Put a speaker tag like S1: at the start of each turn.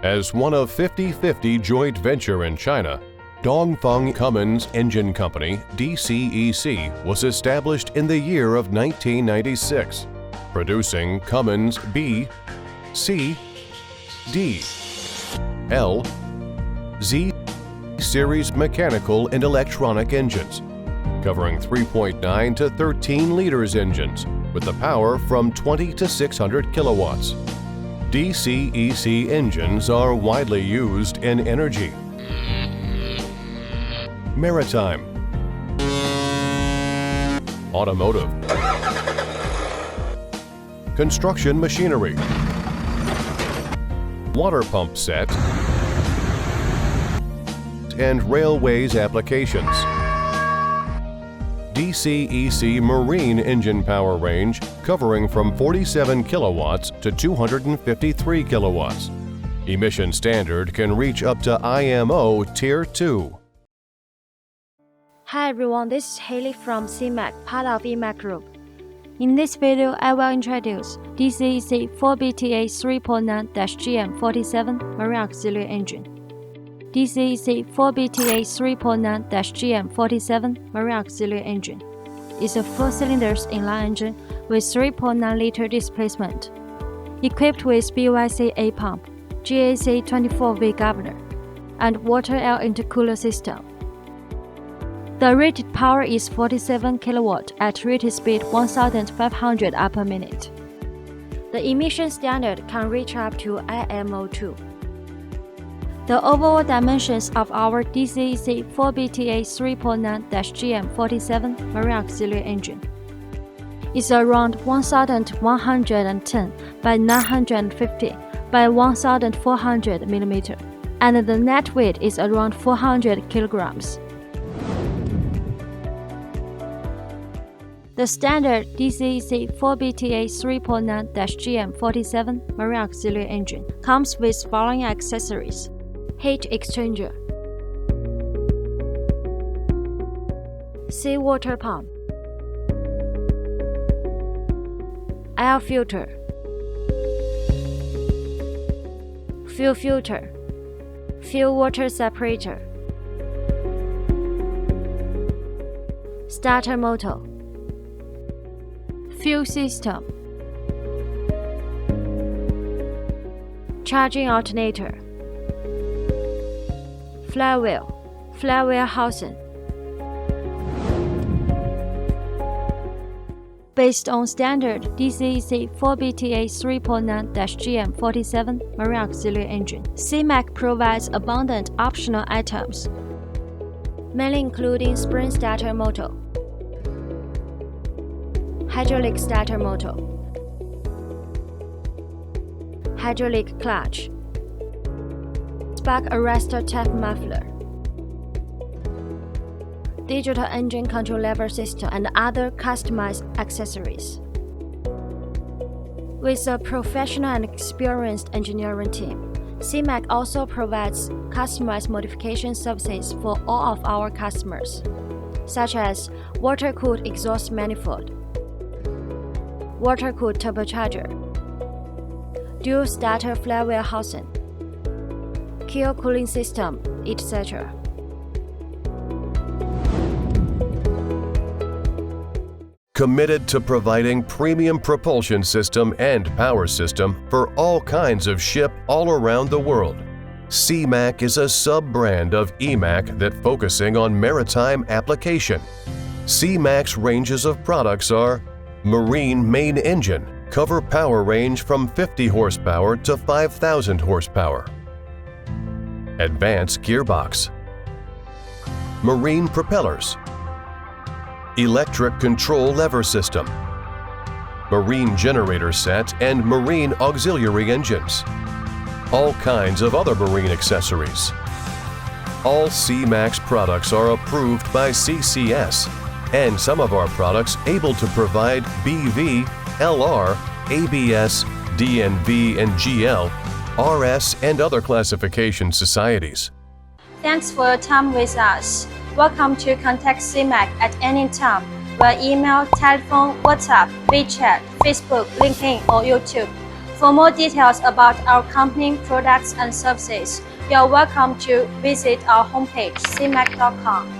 S1: As one of 50/50 joint venture in China, Dongfeng Cummins Engine Company, DCEC, was established in the year of 1996, producing Cummins B, C, D, L, Z series mechanical and electronic engines, covering 3.9 to 13 liters engines with the power from 20 to 600 kilowatts. DCEC engines are widely used in energy, maritime, automotive, construction machinery, water pump set, and railways applications. DCEC Marine engine power range covering from 47 kilowatts to 253 kilowatts. Emission standard can reach up to IMO Tier 2.
S2: Hi everyone, this is Haley from SeaMac, part of SeaMac Group. In this video, I will introduce DCEC 4BTA3.9-GM47 Marine Auxiliary Engine. DCEC 4BTA3.9-GM47 Marine Auxiliary Engine is a 4-cylinder inline engine with 3.9-liter displacement, equipped with BYC A pump, GAC 24V governor, and Water-Air Intercooler system. The rated power is 47 kW at rated speed 1,500 per minute. The emission standard can reach up to IMO 2. The overall dimensions of our DCEC 4BTA3.9-GM47 Marine Auxiliary Engine is around 1,110 by 950 by 1,400 mm, and the net weight is around 400 kilograms. The standard DCEC 4BTA3.9-GM47 Marine Auxiliary Engine comes with following accessories: heat exchanger, seawater pump, air filter, fuel filter, fuel water separator, starter motor, fuel system, charging alternator, flywheel housing. Based on standard DCEC 4BTA3.9-GM47 Marine Auxiliary Engine, SeaMac provides abundant optional items, mainly including spring starter motor, hydraulic starter motor, hydraulic clutch, spark arrestor tap muffler, digital engine control lever system, and other customized accessories. With a professional and experienced engineering team, SeaMac also provides customized modification services for all of our customers, such as water-cooled exhaust manifold, water-cooled turbocharger, dual starter flywheel housing, keel cooling system, etc.
S1: Committed to providing premium propulsion system and power system for all kinds of ship all around the world. SeaMac is a sub-brand of EMAC that focusing on maritime application. SeaMac's ranges of products are Marine main engine, cover power range from 50 horsepower to 5,000 horsepower. Advanced gearbox. Marine propellers. Electric control lever system. Marine generator set and marine auxiliary engines. All kinds of other marine accessories. All SeaMac's products are approved by CCS, and some of our products able to provide BV, LR, ABS, DNV, and GL, RS, and other classification societies.
S2: Thanks for your time with us. Welcome to contact SeaMac at any time via email, telephone, WhatsApp, WeChat, Facebook, LinkedIn, or YouTube. For more details about our company products and services, you are welcome to visit our homepage, SeaMac.com.